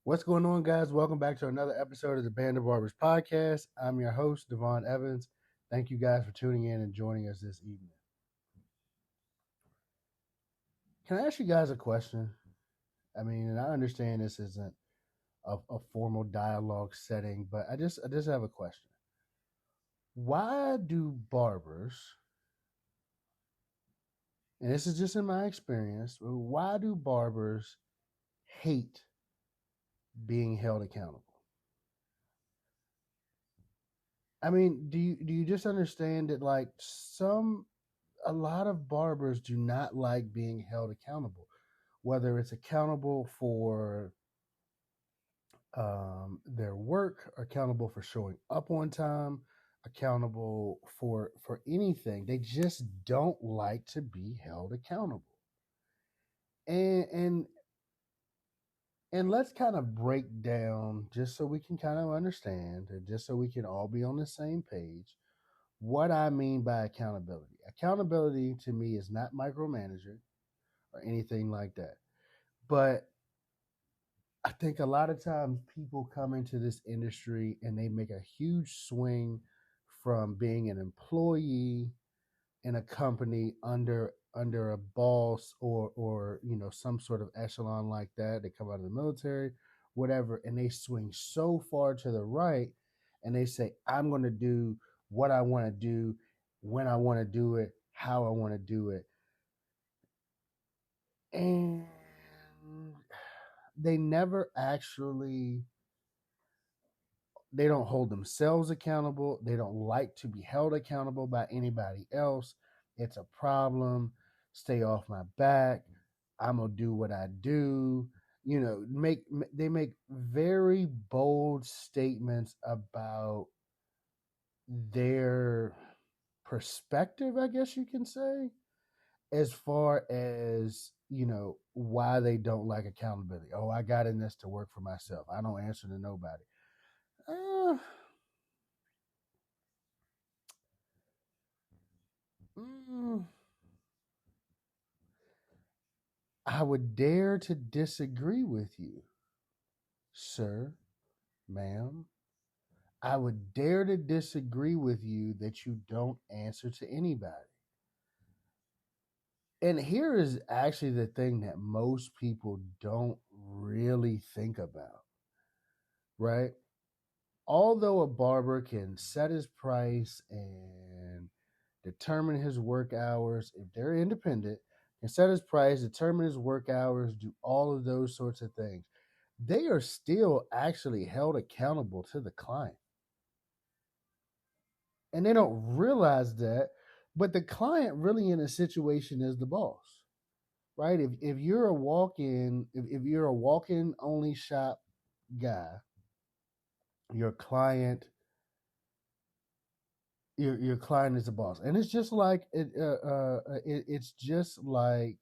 What's going on, guys? Welcome back to another episode of the Band of Barbers podcast. I'm your host, Devon Evans. Thank you guys for tuning in and joining us this evening. Can I ask you guys a question? And I understand this isn't a formal dialogue setting, but I just have a question. Why do barbers, and this is just in my experience, why do barbers hate being held accountable? Do you just understand that a lot of barbers do not like being held accountable, whether it's accountable for their work, accountable for showing up on time, accountable for anything. They just don't like to be held accountable. And and and let's kind of break down just so we can kind of understand, and just so we can all be on the same page, what I mean by accountability. Accountability to me is not micromanaging or anything like that. But I think a lot of times people come into this industry and they make a huge swing from being an employee in a company under a boss or some sort of echelon like that. They come out of the military, whatever, and they swing so far to the right and they say, I'm going to do what I want to do, when I want to do it, how I want to do it. And they never actually they don't hold themselves accountable. They don't like to be held accountable by anybody else. It's a problem. Stay off my back. I'm gonna do what I do. They make very bold statements about their perspective, I guess you can say, as far as why they don't like accountability. Oh, I got in this to work for myself. I don't answer to nobody. Uh, mm, I would dare to disagree with you, sir, ma'am. I would dare to disagree with you that you don't answer to anybody. And here is actually the thing that most people don't really think about, right? Although a barber can set his price and determine his work hours, if they're independent, can set his price, determine his work hours, do all of those sorts of things, they are still actually held accountable to the client. And they don't realize that, but the client really in a situation is the boss, right? If you're a walk-in, if you're a walk-in only shop guy, your client your client is the boss. And it's just like it's just like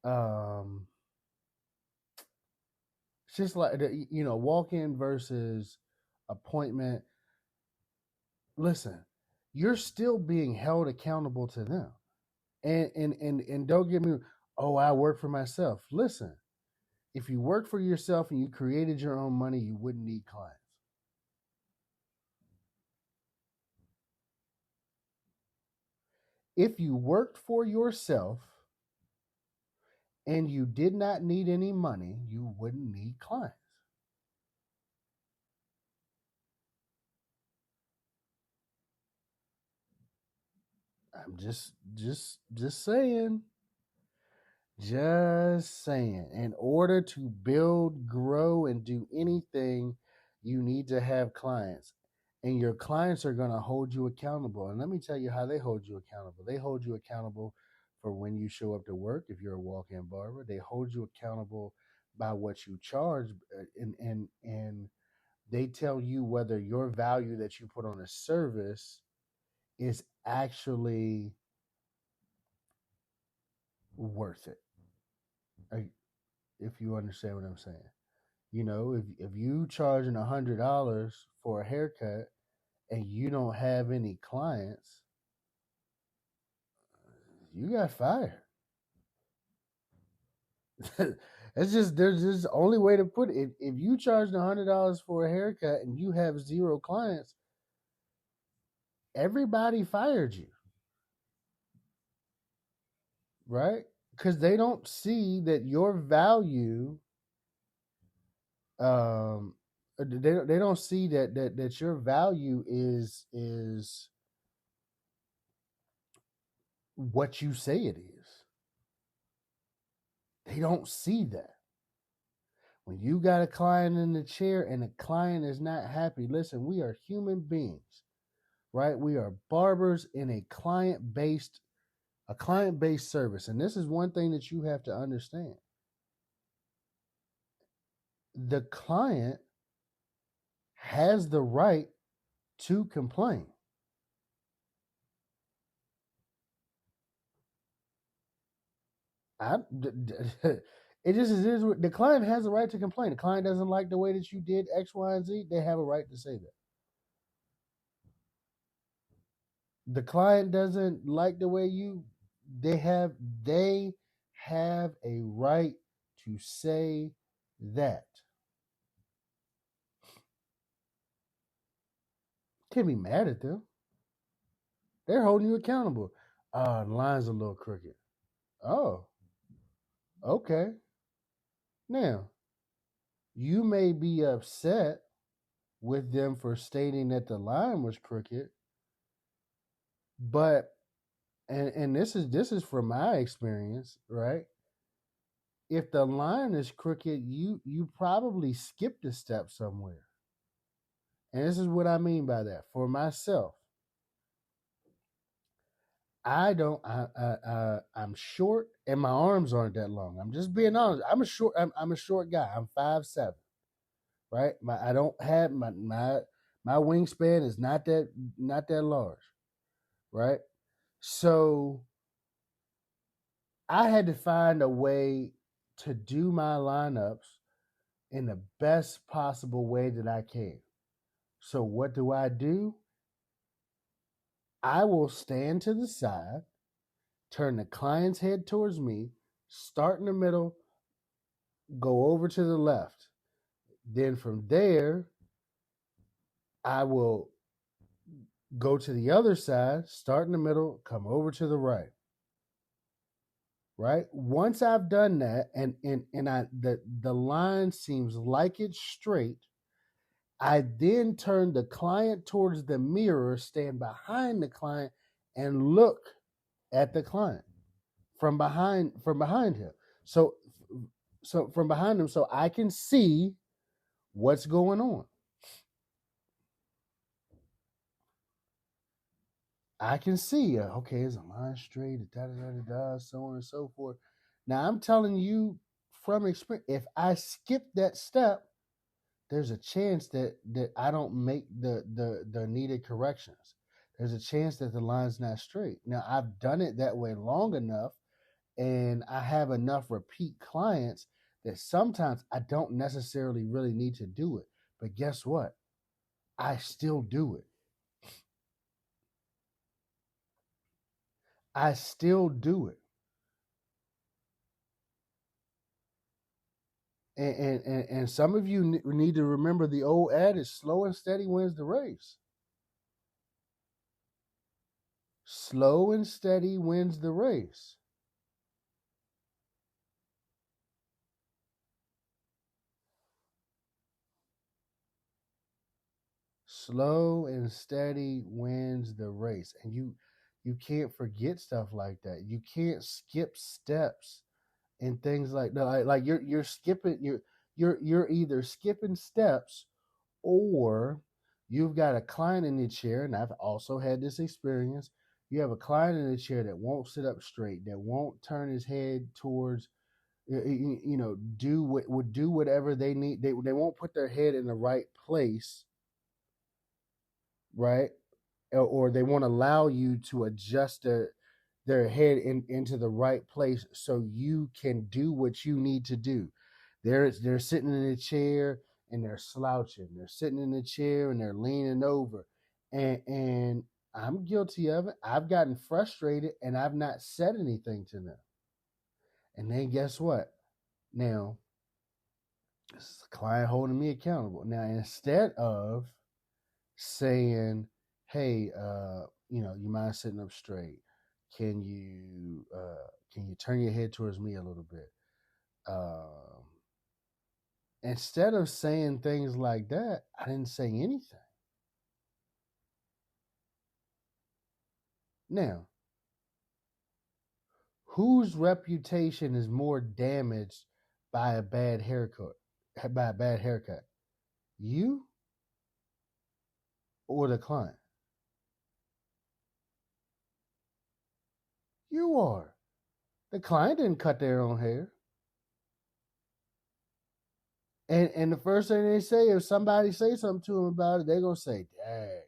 um it's just like walk-in versus appointment. Listen, you're still being held accountable to them. And don't get me, oh, I work for myself. Listen, if you work for yourself and you created your own money, you wouldn't need clients. If you worked for yourself and you did not need any money, you wouldn't need clients. I'm just saying. Just saying. In order to build, grow, and do anything, you need to have clients. And your clients are going to hold you accountable. And let me tell you how they hold you accountable. They hold you accountable for when you show up to work if you're a walk-in barber. They hold you accountable by what you charge, and they tell you whether your value that you put on a service is actually worth it. If you understand what I'm saying. If you charging $100 for a haircut and you don't have any clients, you got fired. It's just there's just the only way to put it. If you charged $100 for a haircut and you have 0 clients, everybody fired you, right? Because they don't see that your value. They don't see that your value is what you say it is. They don't see that. When you got a client in the chair and the client is not happy, listen, we are human beings, right? We are barbers in a client-based service. And this is one thing that you have to understand. The client has the right to complain. It just is. The client has a right to complain. The client doesn't like the way that you did X, Y, and Z. They have a right to say that. The client doesn't like the way you. They have a right to say that. Can't be mad at them. They're holding you accountable. The line's a little crooked. Oh, okay. Now, you may be upset with them for stating that the line was crooked, but and this is from my experience, right? If the line is crooked, you probably skipped a step somewhere. And this is what I mean by that. For myself, I'm short and my arms aren't that long. I'm just being honest. I'm a short guy. I'm 5'7", right? I don't have my wingspan is not that large, right? So I had to find a way to do my lineups in the best possible way that I can. So what do? I will stand to the side, turn the client's head towards me, start in the middle, go over to the left. Then from there, I will go to the other side, start in the middle, come over to the right. Right? Once I've done that and the line seems like it's straight, I then turn the client towards the mirror, stand behind the client, and look at the client from behind him. So from behind him, so I can see what's going on. I can see, okay, is a line straight, so on and so forth. Now I'm telling you from experience, if I skip that step, there's a chance that I don't make the needed corrections. There's a chance that the line's not straight. Now I've done it that way long enough, and I have enough repeat clients that sometimes I don't necessarily really need to do it. But guess what? I still do it. I still do it. And some of you need to remember the old adage: slow and steady wins the race. Slow and steady wins the race. Slow and steady wins the race. And you can't forget stuff like that. You can't skip steps and things like that. Like you're skipping you're either skipping steps, or you've got a client in the chair, and I've also had this experience. You have a client in the chair that won't sit up straight, that won't turn his head towards, do whatever they need. They won't put their head in the right place, right? Or they won't allow you to adjust their head into the right place so you can do what you need to do. They're sitting in a chair and they're slouching. They're sitting in the chair and they're leaning over. And I'm guilty of it. I've gotten frustrated and I've not said anything to them. And then guess what? Now, This client holding me accountable. Now, instead of saying, "Hey, you mind sitting up straight? Can you turn your head towards me a little bit?" Um, Instead of saying things like that, I didn't say anything. Now, whose reputation is more damaged by a bad haircut? By a bad haircut, you or the client? You are. The client didn't cut their own hair. And the first thing they say, if somebody say something to them about it, they're gonna say, "Dang,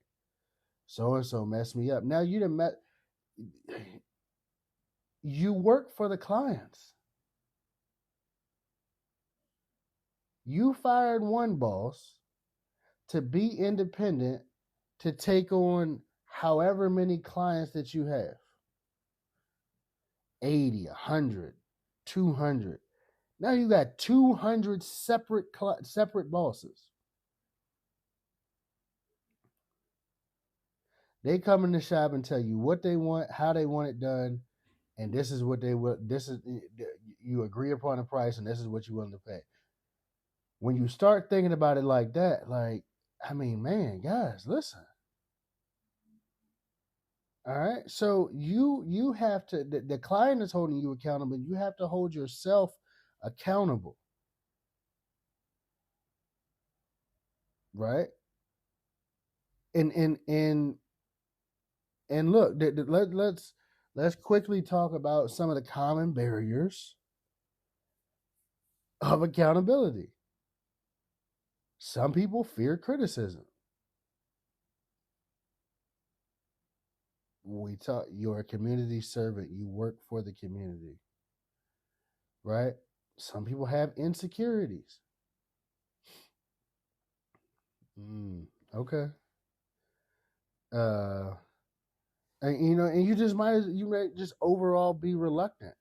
so and so messed me up." Now you work for the clients. You fired one boss to be independent to take on however many clients that you have. 80, 100, 200. Now you got 200 separate bosses. They come in the shop and tell you what they want, how they want it done, and this is what they will. This is you agree upon a price, and this is what you're willing to pay. When you start thinking about it like that, man, guys, listen. All right, so you have to. The client is holding you accountable. You have to hold yourself accountable, right? And look, let's quickly talk about some of the common barriers of accountability. Some people fear criticism. You're a community servant. You work for the community, right? Some people have insecurities. Okay. Uh, and you may just overall be reluctant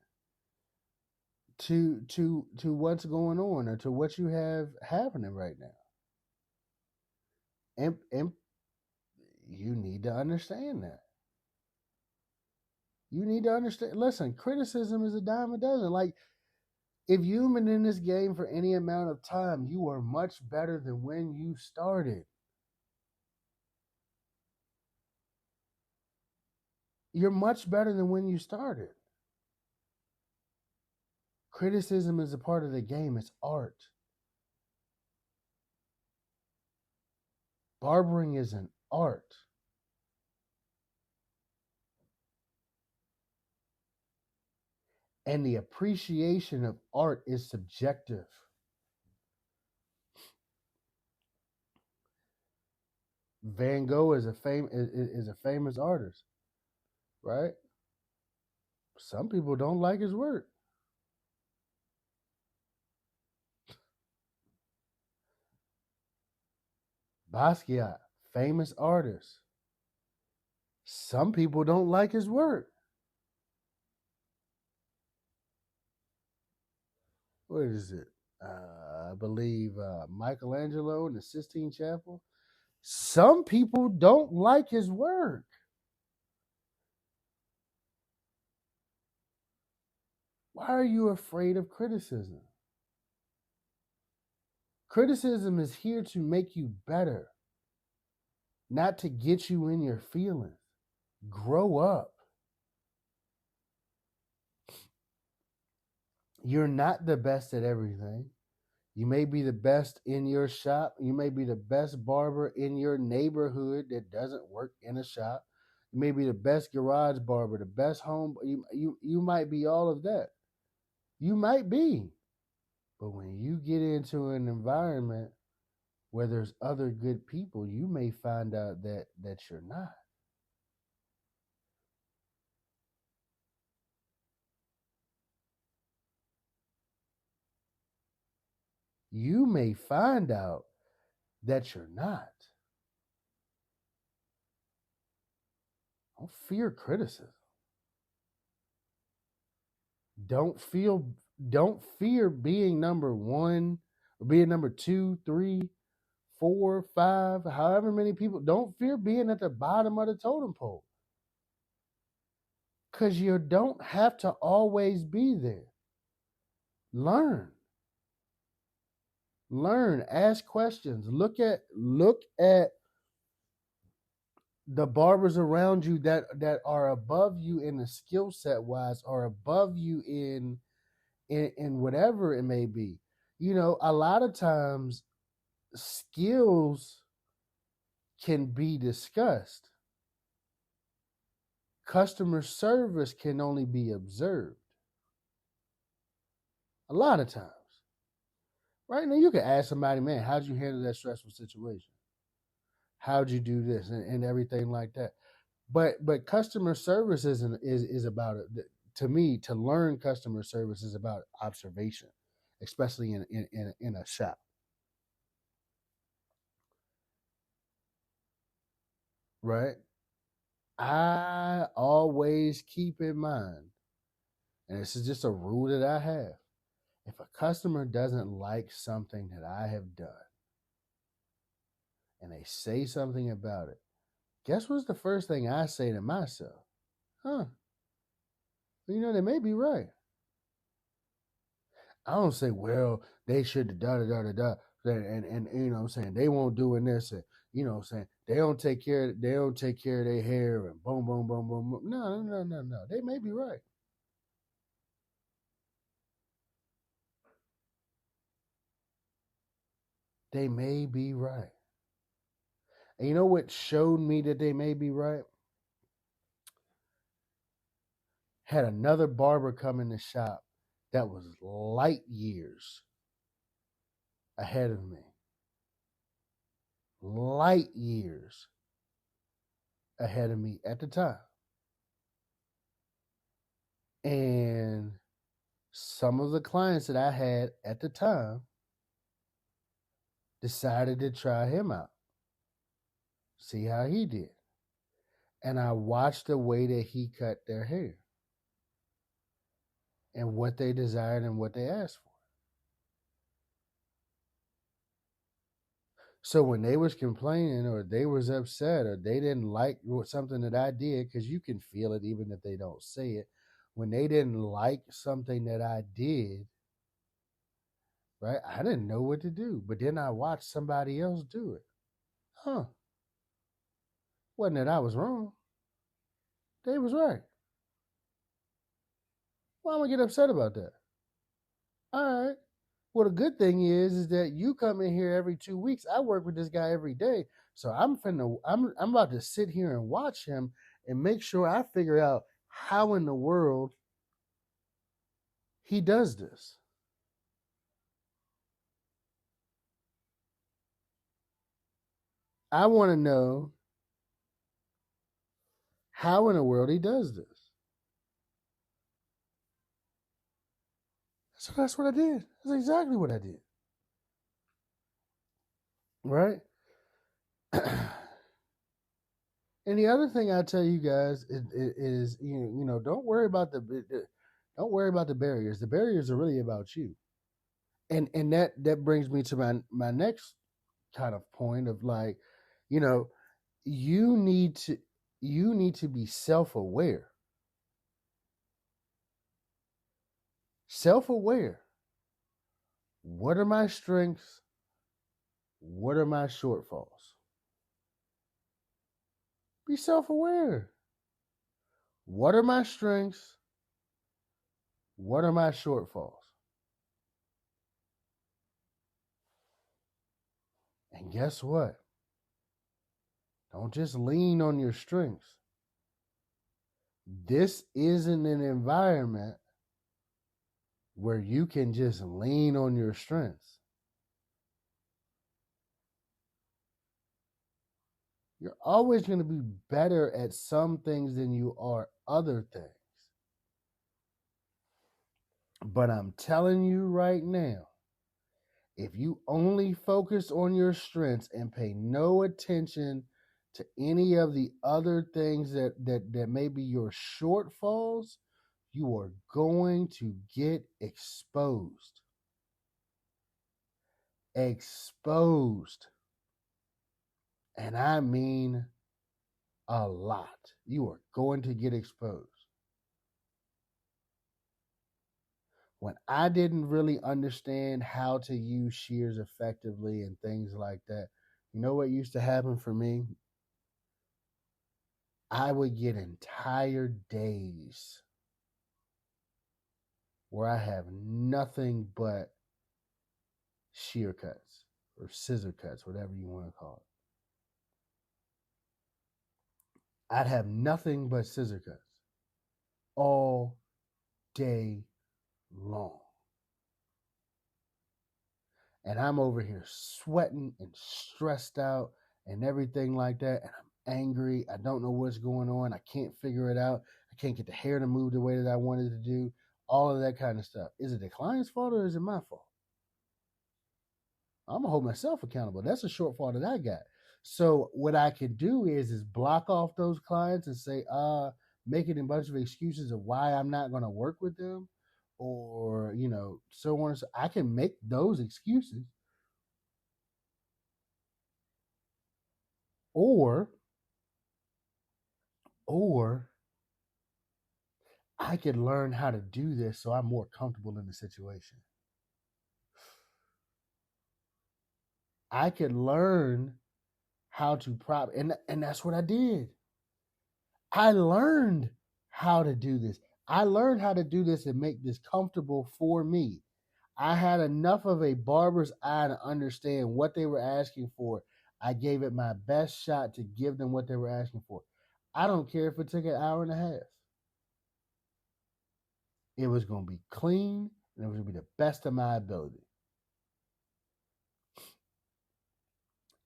to what's going on or to what you have happening right now. And you need to understand that. You need to understand. Listen, criticism is a dime a dozen. Like, if you've been in this game for any amount of time, you are much better than when you started. You're much better than when you started. Criticism is a part of the game. It's art. Barbering is an art. And the appreciation of art is subjective. Van Gogh is a famous artist, right? Some people don't like his work. Basquiat, famous artist. Some people don't like his work. What is it? I believe Michelangelo in the Sistine Chapel. Some people don't like his work. Why are you afraid of criticism? Criticism is here to make you better, not to get you in your feelings. Grow up. You're not the best at everything. You may be the best in your shop. You may be the best barber in your neighborhood that doesn't work in a shop. You may be the best garage barber, the best home. You might be all of that. You might be. But when you get into an environment where there's other good people, you may find out that you're not. You may find out that you're not. Don't fear criticism. Don't fear being number one being number 2, 3, 4, 5, however many people. Don't fear being at the bottom of the totem pole. Because you don't have to always be there. Learn. Ask questions. Look at the barbers around you that are above you in the skill set wise, or above you in whatever it may be. You know, a lot of times skills can be discussed. Customer service can only be observed. A lot of times. Right now, you can ask somebody, man, how'd you handle that stressful situation? How'd you do this and everything like that? But customer service is about it. To me, to learn customer service is about observation, especially in a shop. Right? I always keep in mind, and this is just a rule that I have, if a customer doesn't like something that I have done and they say something about it, guess what's the first thing I say to myself? Huh. You know, they may be right. I don't say, well, they should have da. And you know what I'm saying, they won't doing this, and you know what I'm saying, they don't take care of their hair, and boom, boom, boom, boom, boom. No. They may be right. They may be right. And you know what showed me that they may be right? Had another barber come in the shop that was light years ahead of me. Light years ahead of me at the time. And some of the clients that I had at the time decided to try him out, see how he did. And I watched the way that he cut their hair and what they desired and what they asked for. So when they was complaining, or they was upset, or they didn't like something that I did, because you can feel it even if they don't say it, when they didn't like something that I did, right, I didn't know what to do. But then I watched somebody else do it. Huh. Wasn't that I was wrong. They was right. Why am I get upset about that? All right. Well, the good thing is that you come in here every 2 weeks. I work with this guy every day, so I'm about to sit here and watch him and make sure I figure out how in the world he does this. I want to know how in the world he does this. So that's what I did. That's exactly what I did. Right? And the other thing I tell you guys is you know, don't worry about the barriers. The barriers are really about you. And that brings me to my next kind of point of, like, you know, you need to be self-aware. Self-aware. What are my strengths? What are my shortfalls? Be self-aware. What are my strengths? What are my shortfalls? And guess what? Don't just lean on your strengths. This isn't an environment where you can just lean on your strengths. You're always going to be better at some things than you are other things. But I'm telling you right now, if you only focus on your strengths and pay no attention to any of the other things that may be your shortfalls, you are going to get exposed. exposed. And I mean a lot. You are going to get exposed. When I didn't really understand how to use shears effectively and things like that, you know what used to happen for me? I would get entire days where I have nothing but shear cuts or scissor cuts, whatever you want to call it. I'd have nothing but scissor cuts all day long. And I'm over here sweating and stressed out and everything like that. And I'm angry. I don't know what's going on. I can't figure it out. I can't get the hair to move the way that I wanted to do. All of that kind of stuff. Is it the client's fault or is it my fault? I'm gonna hold myself accountable. That's a shortfall that I got. So what I can do is block off those clients and say, making a bunch of excuses of why I'm not gonna work with them, or so on. So I can make those excuses, or or I could learn how to do this so I'm more comfortable in the situation. I could learn how to and that's what I did. I learned how to do this. I learned how to do this and make this comfortable for me. I had enough of a barber's eye to understand what they were asking for. I gave it my best shot to give them what they were asking for. I don't care if it took an hour and a half. It was going to be clean and it was going to be the best of my ability.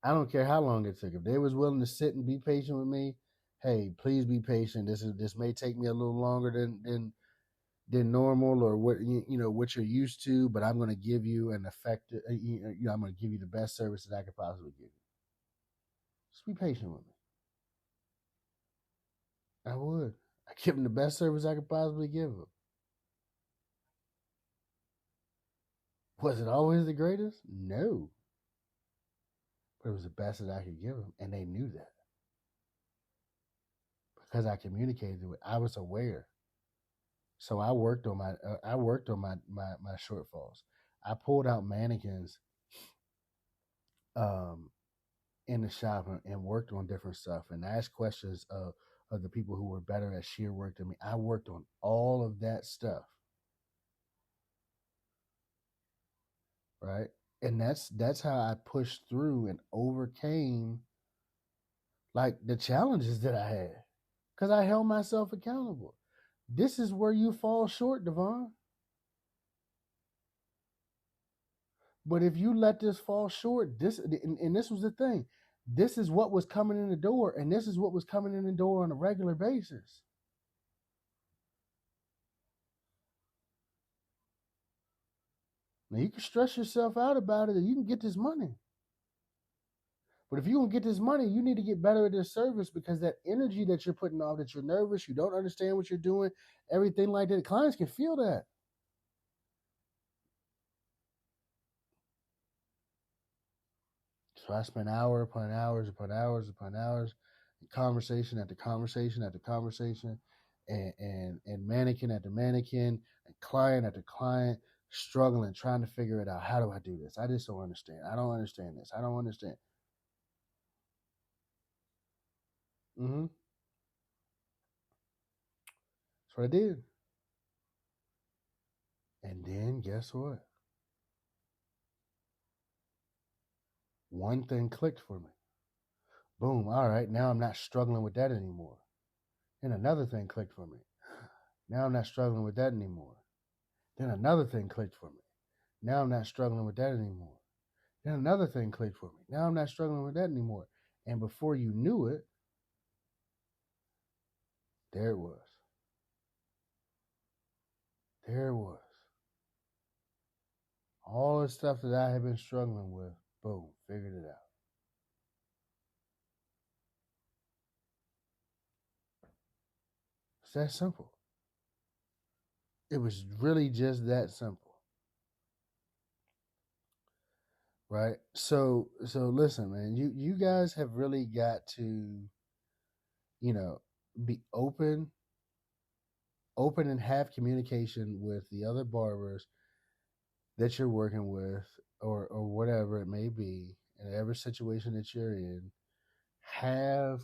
I don't care how long it took. If they was willing to sit and be patient with me, hey, please be patient. This may take me a little longer than normal, or what what you're used to, but I'm going to give you an effective. I'm going to give you the best service that I could possibly give you. Just be patient with me. I would. I give them the best service I could possibly give them. Was it always the greatest? No, but it was the best that I could give them, and they knew that because I communicated with. I was aware. So I worked on my shortfalls. I pulled out mannequins um, in the shop and worked on different stuff and asked questions of the people who were better at shear work than me. I worked on all of that stuff, right? And that's how I pushed through and overcame like the challenges that I had because I held myself accountable. This is where you fall short, Devon. But if you let this fall short, and this was the thing. This is what was coming in the door, and this is what was coming in the door on a regular basis. Now you can stress yourself out about it, and you can get this money. But if you don't get this money, you need to get better at this service because that energy that you're putting off, that you're nervous, you don't understand what you're doing, everything like that, clients can feel that. So I spent hours upon hours upon hours upon hours, conversation after conversation after conversation, and mannequin after mannequin, and client after client, struggling, trying to figure it out. How do I do this? I just don't understand. I don't understand this. I don't understand. Mm-hmm. That's what I did. And then guess what? One thing clicked for me. Boom. All right. Now I'm not struggling with that anymore. And another thing clicked for me. Now I'm not struggling with that anymore. Then another thing clicked for me. Now I'm not struggling with that anymore. Then another thing clicked for me. Now I'm not struggling with that anymore. And before you knew it, there it was. There it was. All the stuff that I had been struggling with, boom, figured it out. It's that simple. It was really just that simple. right? So listen, man, you guys have really got to, you know, be open and have communication with the other barbers that you're working with, or whatever it may be, in every situation that you're in. Have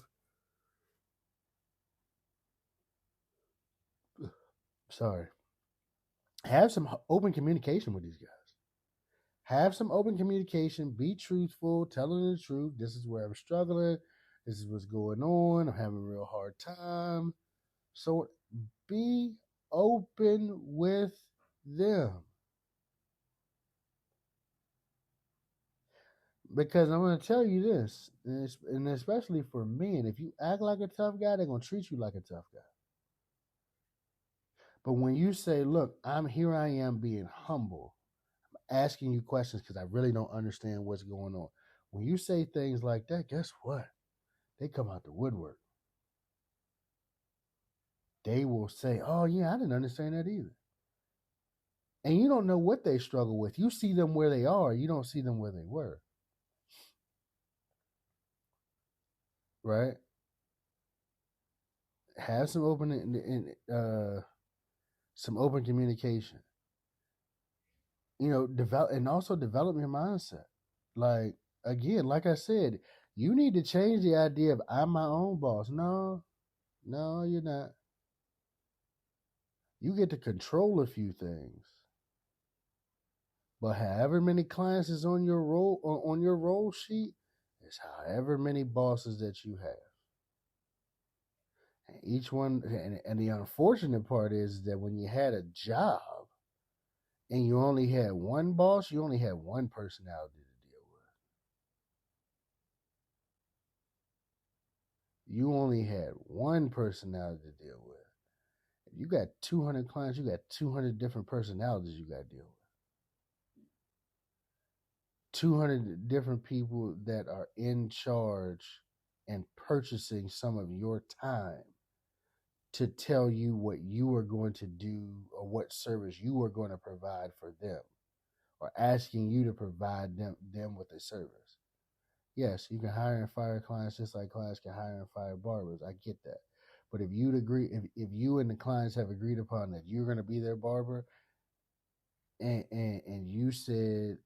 sorry, have some open communication with these guys. Have some open communication. Be truthful. Tell them the truth. This is where I'm struggling. This is what's going on. I'm having a real hard time. So be open with them. Because I'm going to tell you this, and especially for men, if you act like a tough guy, they're going to treat you like a tough guy. But when you say, look, I am being humble, asking you questions because I really don't understand what's going on. When you say things like that, guess what? They come out the woodwork. They will say, oh, yeah, I didn't understand that either. And you don't know what they struggle with. You see them where they are, you don't see them where they were. Right? Have some open communication. Develop, and also develop your mindset. Like, again, like I said, you need to change the idea of I'm my own boss. No, you're not. You get to control a few things, but however many clients is on your roll sheet is however many bosses that you have. And each one, and the unfortunate part is that when you had a job and you only had one boss, you only had one personality to deal with. You only had one personality to deal with. If you got 200 clients, you got 200 different personalities you got to deal with. 200 different people that are in charge and purchasing some of your time to tell you what you are going to do or what service you are going to provide for them, or asking you to provide them with a service. Yes, you can hire and fire clients just like clients can hire and fire barbers. I get that. But if you and the clients have agreed upon that you're going to be their barber, and you said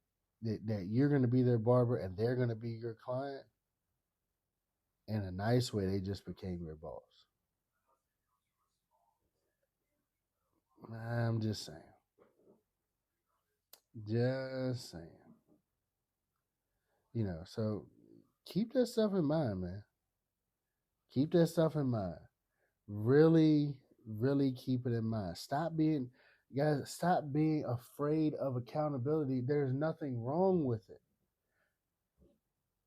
that you're going to be their barber and they're going to be your client, in a nice way, they just became your boss. I'm just saying. Just saying. So keep that stuff in mind, man. Keep that stuff in mind. Really, really keep it in mind. Stop being afraid of accountability. There's nothing wrong with it.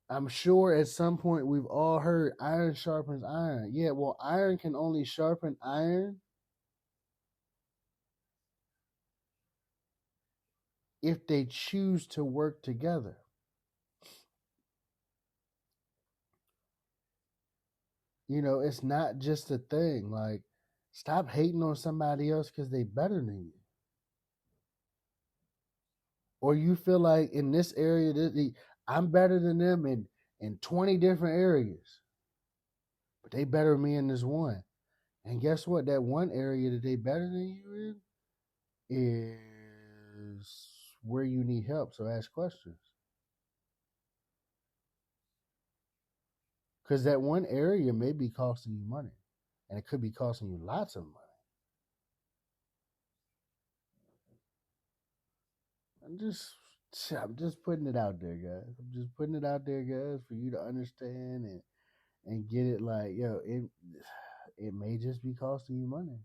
I'm sure at some point we've all heard iron sharpens iron. Yeah, well, iron can only sharpen iron if they choose to work together. It's not just a thing. Like, stop hating on somebody else because they better than you. Or you feel like in this area, I'm better than them in 20 different areas, but they better than me in this one. And guess what? That one area that they better than you in is where you need help. So ask questions. Because that one area may be costing you money, and it could be costing you lots of money. I'm just putting it out there, guys. I'm just putting it out there, guys, for you to understand and get it. Like, yo, it may just be costing you money.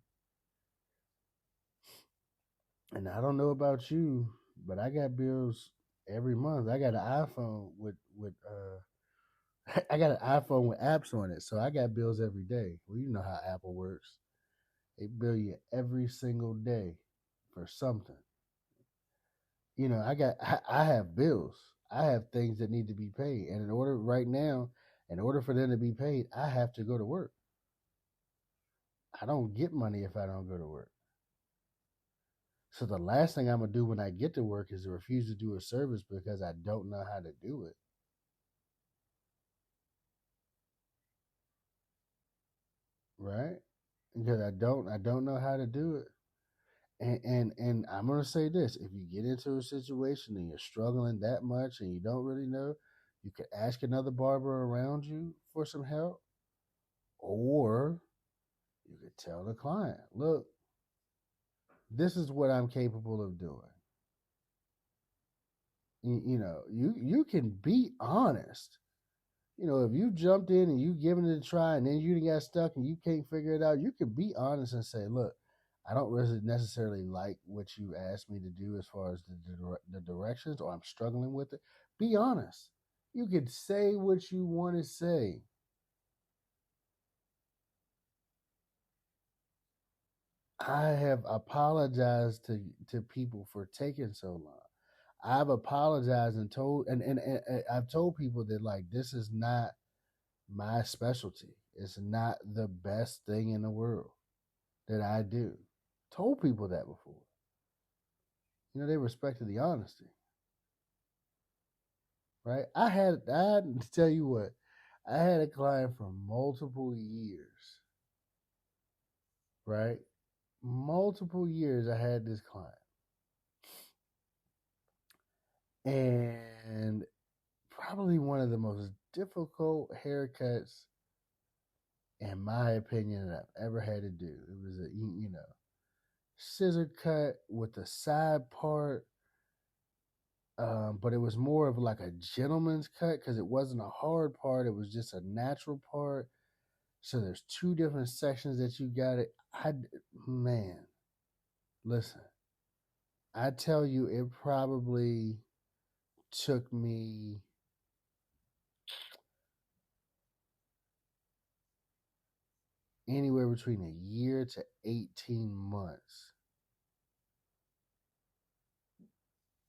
And I don't know about you, but I got bills every month. I got an iPhone with I got an iPhone with apps on it, so I got bills every day. Well, you know how Apple works. They bill you every single day for something. I have bills. I have things that need to be paid. And in order for them to be paid, I have to go to work. I don't get money if I don't go to work. So the last thing I'm gonna do when I get to work is to refuse to do a service because I don't know how to do it. Right? Because I don't know how to do it. And I'm gonna say this: if you get into a situation and you're struggling that much and you don't really know, you could ask another barber around you for some help, or you could tell the client, "Look, this is what I'm capable of doing." You can be honest. If you jumped in and you given it a try and then you got stuck and you can't figure it out, you can be honest and say, "Look, I don't really necessarily like what you asked me to do as far as the directions, or I'm struggling with it." Be honest. You could say what you want to say. I have apologized to people for taking so long. I've apologized and told and I've told people that, like, this is not my specialty. It's not the best thing in the world that I do. Told people that before. They respected the honesty, right? I had to tell you what, I had a client for multiple years, right? Multiple years I had this client. And probably one of the most difficult haircuts, in my opinion, that I've ever had to do. It was a scissor cut with the side part, but it was more of like a gentleman's cut because it wasn't a hard part. It was just a natural part. So there's two different sections that you got it. Man, listen, I tell you, it probably took me anywhere between a year to 18 months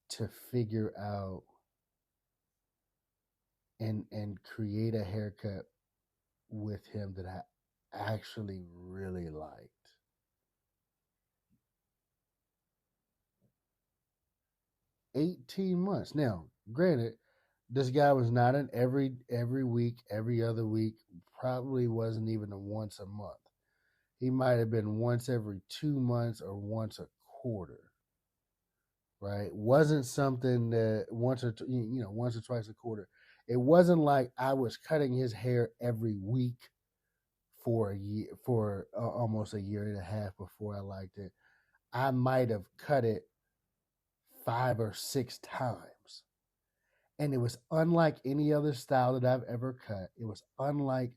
to figure out and create a haircut with him that I actually really liked. 18 months. Now, granted, this guy was not an every week, every other week, probably wasn't even a once a month. He might have been once every 2 months or once a quarter. Right? Wasn't something that once or twice a quarter. It wasn't like I was cutting his hair every week for a year, for almost a year and a half before I liked it. I might have cut it 5 or 6 times. And it was unlike any other style that I've ever cut. It was unlike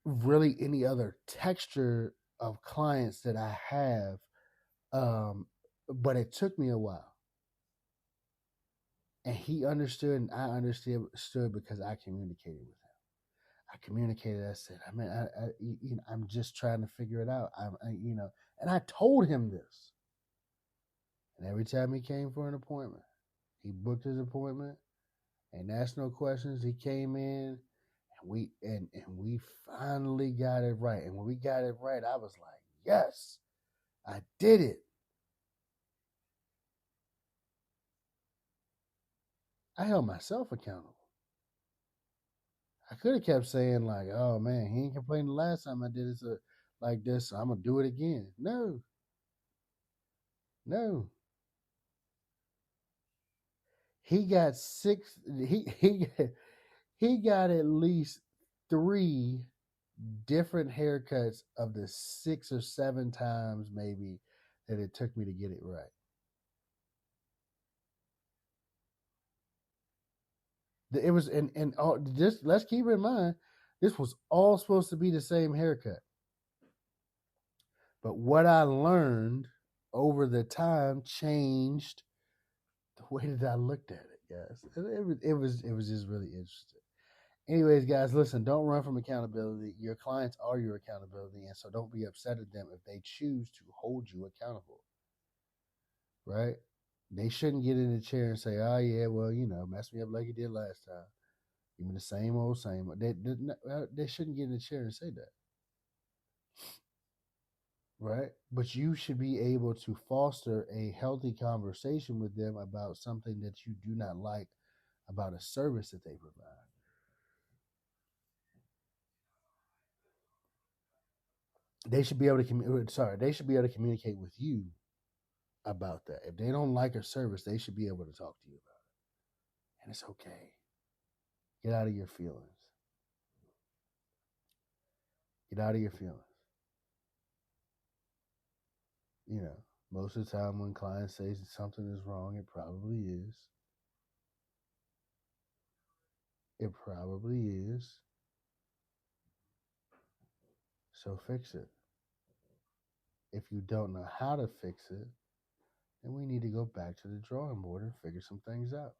really any other texture of clients that I have. But it took me a while. And he understood and I understood because I communicated with him. I communicated. I said, I'm just trying to figure it out. And I told him this. And every time he came for an appointment, he booked his appointment and asked no questions. He came in and we finally got it right. And when we got it right, I was like, yes, I did it. I held myself accountable. I could have kept saying, like, "Oh man, he ain't complained the last time I did it like this, so I'm gonna do it again." No, no. He got six. He got at least 3 different haircuts of the 6 or 7 times maybe that it took me to get it right. It was and all, just let's keep in mind, this was all supposed to be the same haircut. But what I learned over the time changed the way that I looked at it, guys. It was just really interesting. Anyways, guys, listen, don't run from accountability. Your clients are your accountability, and so don't be upset at them if they choose to hold you accountable. Right? They shouldn't get in the chair and say, "Oh yeah, well, mess me up like you did last time. Give me the same old same." They shouldn't get in the chair and say that. right? But you should be able to foster a healthy conversation with them about something that you do not like about a service that they provide. They should be able to they should be able to communicate with you about that. If they don't like a service, they should be able to talk to you about it. And it's okay. Get out of your feelings. Get out of your feelings. You know, most of the time when clients say that something is wrong, it probably is. It probably is. So fix it. If you don't know how to fix it, then we need to go back to the drawing board and figure some things out.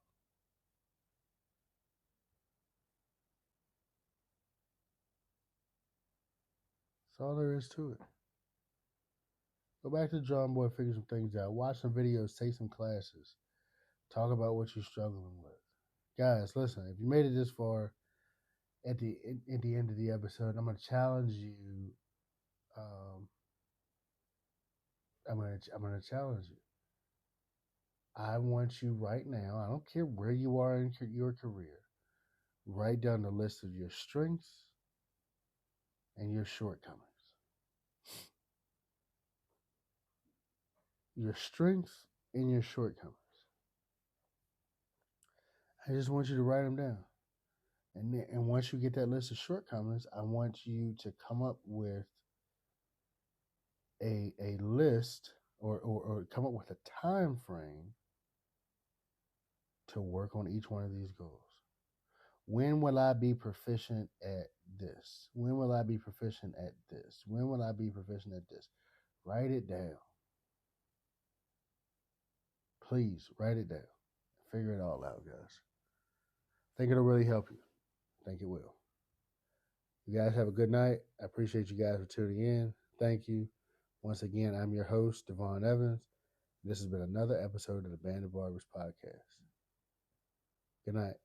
That's all there is to it. Go back to the drawing board, figure some things out. Watch some videos, take some classes, talk about what you're struggling with. Guys, listen, if you made it this far at the end of the episode, I'm gonna challenge you. Um, I'm gonna challenge you. I want you right now. I don't care where you are in your career. Write down the list of your strengths and your shortcomings. Your strengths and your shortcomings. I just want you to write them down. And once you get that list of shortcomings, I want you to come up with a list or come up with a time frame to work on each one of these goals. When will I be proficient at this? When will I be proficient at this? When will I be proficient at this? Write it down. Please write it down. Figure it all out, guys. I think it'll really help you. I think it will. You guys have a good night. I appreciate you guys for tuning in. Thank you. Once again, I'm your host, Devon Evans. This has been another episode of the Band of Barbers podcast. Good night.